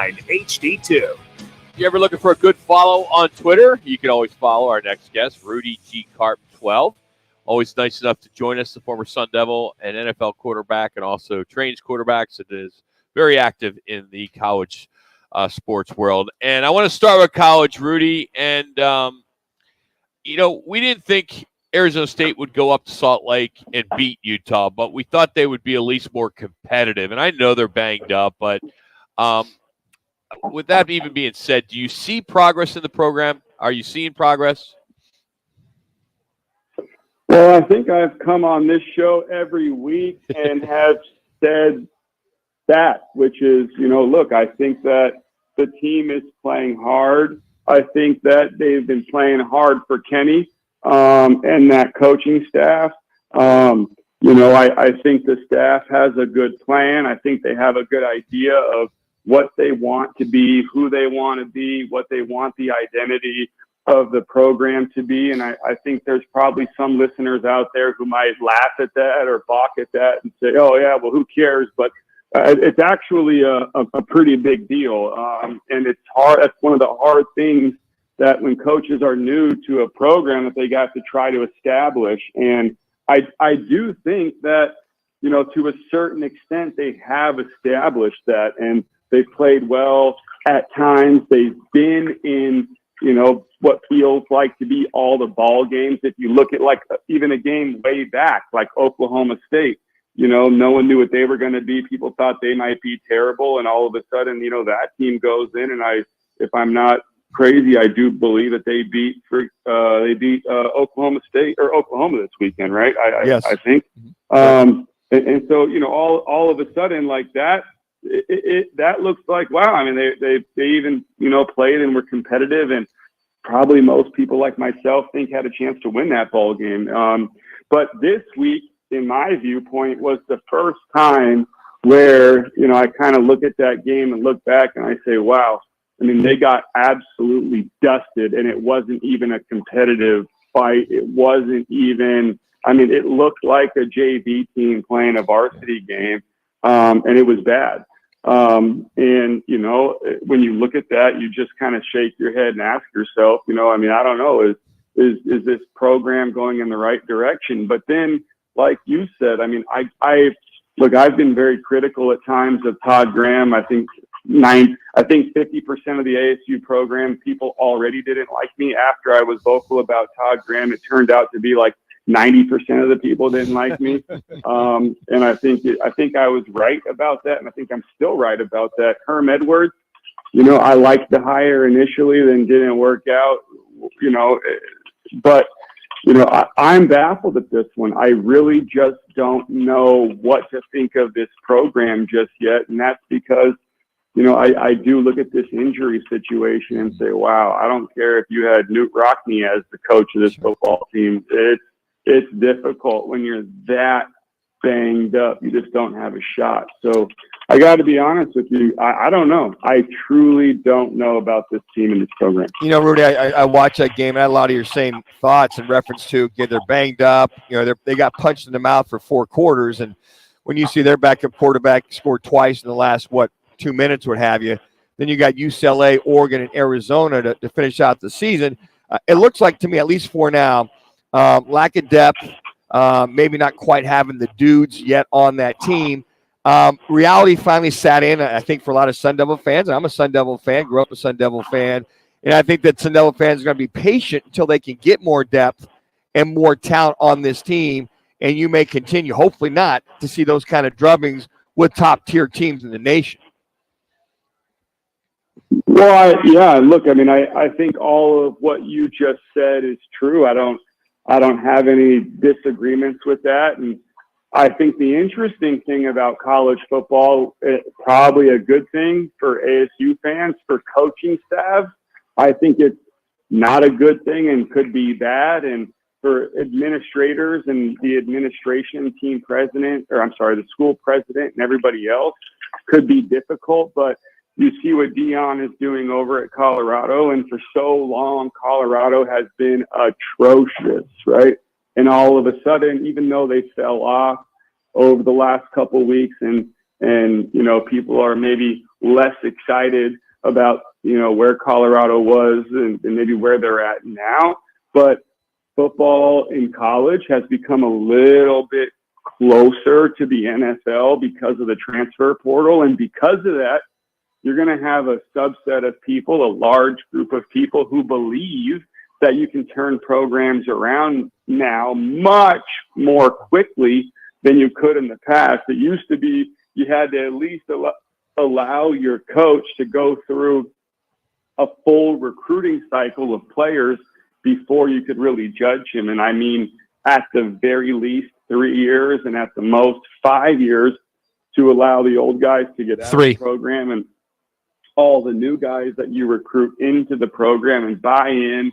99 HD2. You ever looking for a good follow on Twitter? You can always follow our next guest, Rudy G. Carp 12. Always nice enough to join us, the former Sun Devil and NFL quarterback, and also trains quarterbacks and is very active in the college sports world. And I want to start with college, Rudy. And, we didn't think Arizona State would go up to Salt Lake and beat Utah, but we thought they would be at least more competitive. And I know they're banged up, but with that even being said, do you see progress in the program? Are you seeing progress? Well, I think I've come on this show every week and have said that, which is, look, I think that the team is playing hard. I think that they've been playing hard for Kenny and that coaching staff. I think the staff has a good plan. I think they have a good idea of what they want to be, who they want to be, what they want the identity of the program to be. And I think there's probably some listeners out there who might laugh at that or balk at that and say, oh, yeah, well, who cares? But it's actually a pretty big deal. And it's hard. That's one of the hard things that when coaches are new to a program that they got to try to establish. And I do think that, to a certain extent, they have established that, and they've played well at times. They've been in, what feels like to be all the ball games. If you look at even a game way back, like Oklahoma State, no one knew what they were going to be. People thought they might be terrible. And all of a sudden, that team goes in, and if I'm not crazy, I do believe that they beat Oklahoma State or Oklahoma this weekend, right? Yes. I think. And so, all of a sudden like that, that looks like, wow. I mean, they even, played and were competitive, and probably most people like myself think had a chance to win that ball game. But this week, in my viewpoint, was the first time where, I kind of look at that game and look back and I say, wow, I mean, they got absolutely dusted, and it wasn't even a competitive fight. It wasn't even, it looked like a JV team playing a varsity game, and it was bad. And, when you look at that, you just kind of shake your head and ask yourself, I don't know, is this program going in the right direction? But then, like you said, I've been very critical at times of Todd Graham. I think 50% of the ASU program, people already didn't like me after I was vocal about Todd Graham. It turned out to be like 90% of the people didn't like me. And I think I was right about that. And I think I'm still right about that. Herm Edwards, I liked the hire initially, then didn't work out, but I'm baffled at this one. I really just don't know what to think of this program just yet. And that's because, I do look at this injury situation and say, wow, I don't care if you had Newt Rockne as the coach of this football team. It's difficult when you're that banged up. You just don't have a shot. So I got to be honest with you. I don't know. I truly don't know about this team and this program. Rudy, I watched that game, and I had a lot of your same thoughts in reference to, again, they're banged up. They got punched in the mouth for 4 quarters. And when you see their backup quarterback scored twice in the last, 2 minutes, what have you, then you got UCLA, Oregon, and Arizona to finish out the season. It looks like to me, at least for now, lack of depth, maybe not quite having the dudes yet on that team. Reality finally sat in, I think, for a lot of Sun Devil fans. I'm a Sun Devil fan, grew up a Sun Devil fan. And I think that Sun Devil fans are going to be patient until they can get more depth and more talent on this team. And you may continue, hopefully not, to see those kind of drubbings with top-tier teams in the nation. Well, look, I think all of what you just said is true. I don't have any disagreements with that. And I think the interesting thing about college football, probably a good thing for ASU fans, for coaching staff, I think it's not a good thing and could be bad. And for administrators and the administration team president, the school president and everybody else, could be difficult. But you see what Dion is doing over at Colorado, and for so long, Colorado has been atrocious, right? And all of a sudden, even though they fell off over the last couple of weeks and And, you know, people are maybe less excited about, you know, where Colorado was and maybe where they're at now. But football in college has become a little bit closer to the NFL because of the transfer portal. And because of that, you're going to have a subset of people, a large group of people who believe that you can turn programs around now much more quickly than you could in the past. It used to be you had to at least allow your coach to go through a full recruiting cycle of players before you could really judge him. And I mean, at the very least 3 years and at the most 5 years to allow the old guys to get out of the program and all the new guys that you recruit into the program and buy in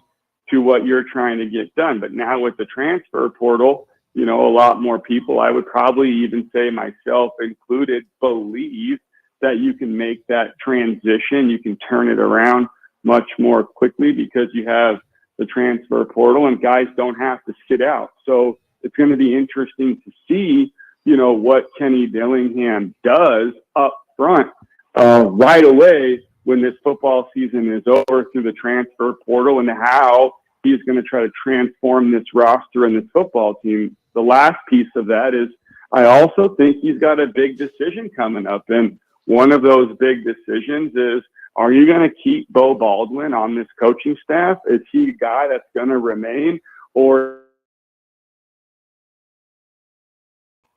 to what you're trying to get done. But now with the transfer portal, you know, a lot more people, I would probably even say myself included, believe that you can make that transition. You can turn it around much more quickly because you have the transfer portal and guys don't have to sit out. So it's going to be interesting to see, you know, what Kenny Dillingham does up front right away when this football season is over through the transfer portal and how he's going to try to transform this roster and this football team. The last piece of that is I also think he's got a big decision coming up. And one of those big decisions is, are you going to keep Bo Baldwin on this coaching staff? Is he a guy that's going to remain? Or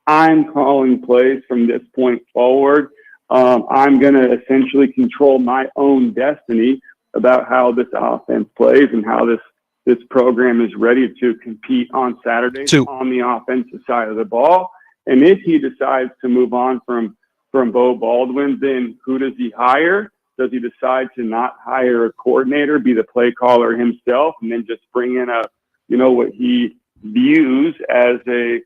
I'm calling plays from this point forward. I'm going to essentially control my own destiny about how this offense plays and how this program is ready to compete on Saturdays on the offensive side of the ball. And if he decides to move on from Bo Baldwin, then who does he hire? Does he decide to not hire a coordinator, be the play caller himself, and then just bring in what he views as a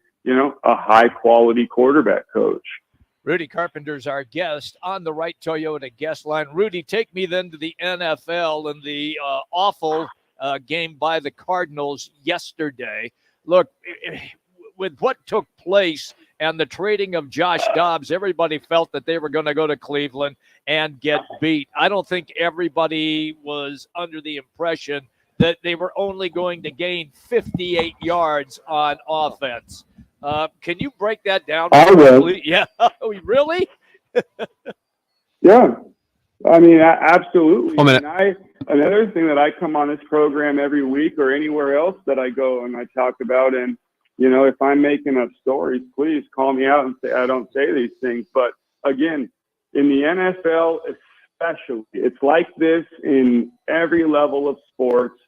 high quality quarterback coach? Rudy Carpenter's our guest on the Right Toyota guest line. Rudy, take me then to the NFL and the awful game by the Cardinals yesterday. Look, with what took place and the trading of Josh Dobbs, everybody felt that they were going to go to Cleveland and get beat. I don't think everybody was under the impression that they were only going to gain 58 yards on offense. Can you break that down? I will. Yeah. Really? Yeah. I mean, absolutely. Another thing that I come on this program every week or anywhere else that I go and I talk about, and, if I'm making up stories, please call me out and say I don't say these things. But again, in the NFL especially, it's like this in every level of sports,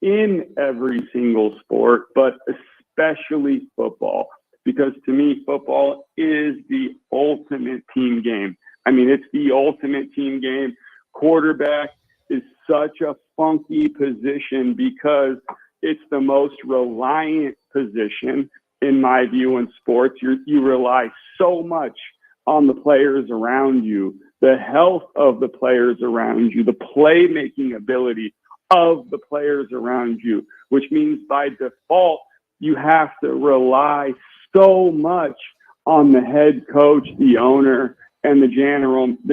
in every single sport, but especially football. Because to me, football is the ultimate team game. I mean, it's the ultimate team game. Quarterback is such a funky position because it's the most reliant position, in my view, in sports. You rely so much on the players around you, the health of the players around you, the playmaking ability of the players around you, which means by default, you have to rely so much on the head coach, the owner, and the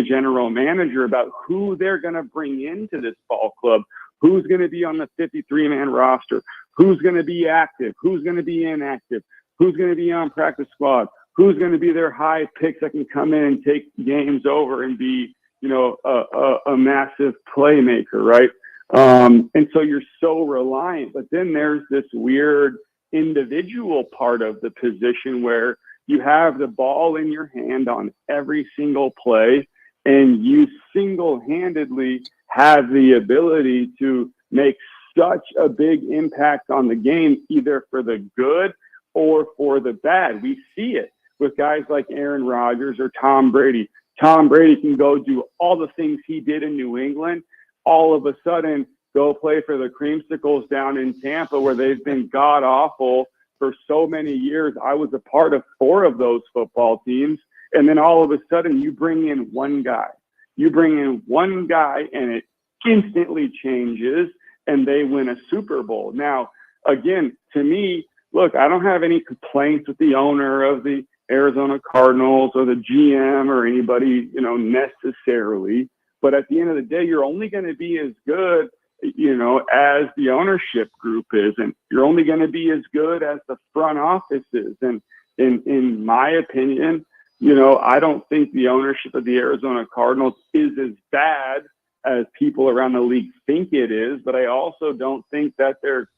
general manager about who they're going to bring into this ball club, who's going to be on the 53-man roster, who's going to be active, who's going to be inactive, who's going to be on practice squad, who's going to be their high picks that can come in and take games over and be, a massive playmaker, right? And so you're so reliant. But then there's this weird individual part of the position where you have the ball in your hand on every single play, and you single-handedly have the ability to make such a big impact on the game, either for the good or for the bad. We see it with guys like Aaron Rodgers or Tom Brady. Tom Brady can go do all the things he did in New England, all of a sudden go play for the Creamsicles down in Tampa, where they've been god-awful for so many years. I was a part of 4 of those football teams. And then all of a sudden you bring in one guy. You bring in one guy and it instantly changes and they win a Super Bowl. Now, again, to me, look, I don't have any complaints with the owner of the Arizona Cardinals or the GM or anybody, necessarily. But at the end of the day, you're only going to be as good, as the ownership group is, and you're only going to be as good as the front office is. And in my opinion, I don't think the ownership of the Arizona Cardinals is as bad as people around the league think it is, but I also don't think that they're,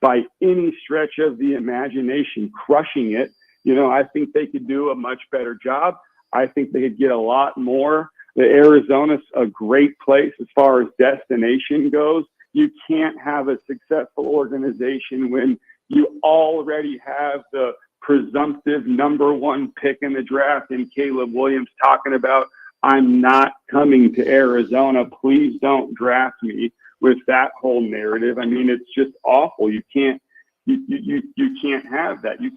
by any stretch of the imagination crushing it. I think they could do a much better job. I think they could get a lot more. The Arizona's a great place as far as destination goes. You can't have a successful organization when you already have the presumptive number one pick in the draft and Caleb Williams talking about, I'm not coming to Arizona. Please don't draft me, with that whole narrative. I mean, it's just awful. You can't have that. You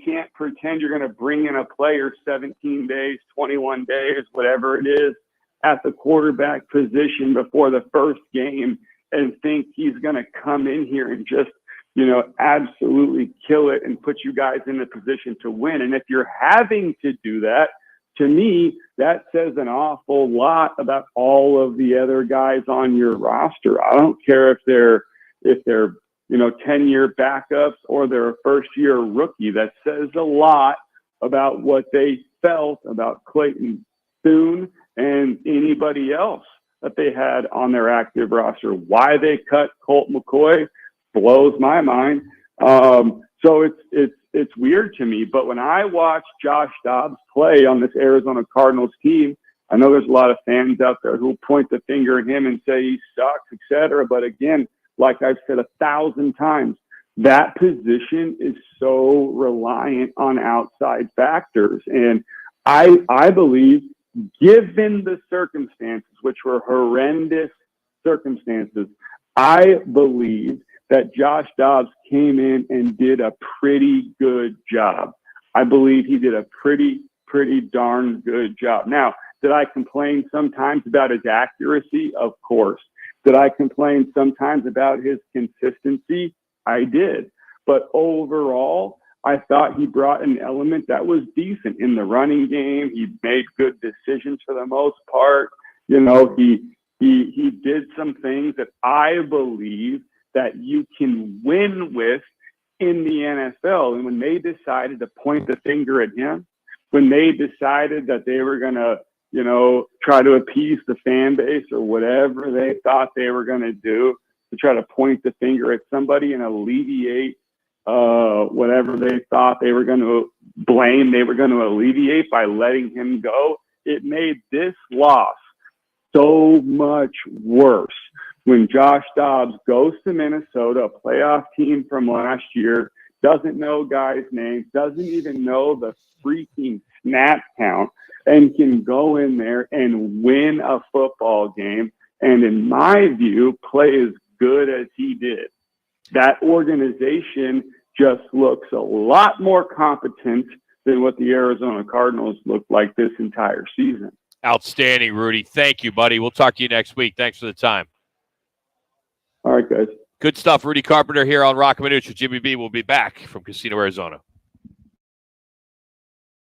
can't pretend you're going to bring in a player 17 days, 21 days, whatever it is, at the quarterback position before the first game and think he's going to come in here and just, absolutely kill it and put you guys in a position to win. And if you're having to do that, to me, that says an awful lot about all of the other guys on your roster. I don't care if they're 10-year backups or they're a first-year rookie. That says a lot about what they felt about Clayton Thune and anybody else that they had on their active roster. Why they cut Colt McCoy blows my mind. So it's weird to me. But when I watch Josh Dobbs play on this Arizona Cardinals team, I know there's a lot of fans out there who point the finger at him and say he sucks, etc. But again, like I've said 1,000 times, that position is so reliant on outside factors. And I believe, given the circumstances, which were horrendous circumstances, I believe that Josh Dobbs came in and did a pretty good job. I believe he did a pretty darn good job. Now, did I complain sometimes about his accuracy? Of course. Did I complain sometimes about his consistency? I did. But overall, I thought he brought an element that was decent in the running game. He made good decisions for the most part. He did some things that I believe that you can win with in the NFL. And when they decided to point the finger at him, when they decided that they were going to, try to appease the fan base or whatever they thought they were going to do to try to point the finger at somebody and alleviate whatever they thought they were going to blame, they were going to alleviate by letting him go, it made this loss so much worse. When Josh Dobbs goes to Minnesota, a playoff team from last year, doesn't know guys' names, doesn't even know the freaking snap count, and can go in there and win a football game, and in my view, play as good as he did. That organization just looks a lot more competent than what the Arizona Cardinals looked like this entire season. Outstanding, Rudy. Thank you, buddy. We'll talk to you next week. Thanks for the time. All right, guys. Good stuff. Rudy Carpenter here on Rock Minutia. Jimmy B will be back from Casino, Arizona.